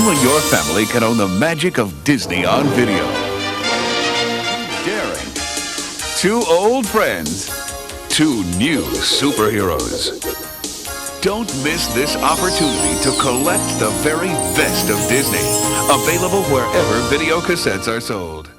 You and your family can own the magic of Disney on video. Daring. Two old friends. Two new superheroes. Don't miss this opportunity to collect the very best of Disney. Available wherever video cassettes are sold.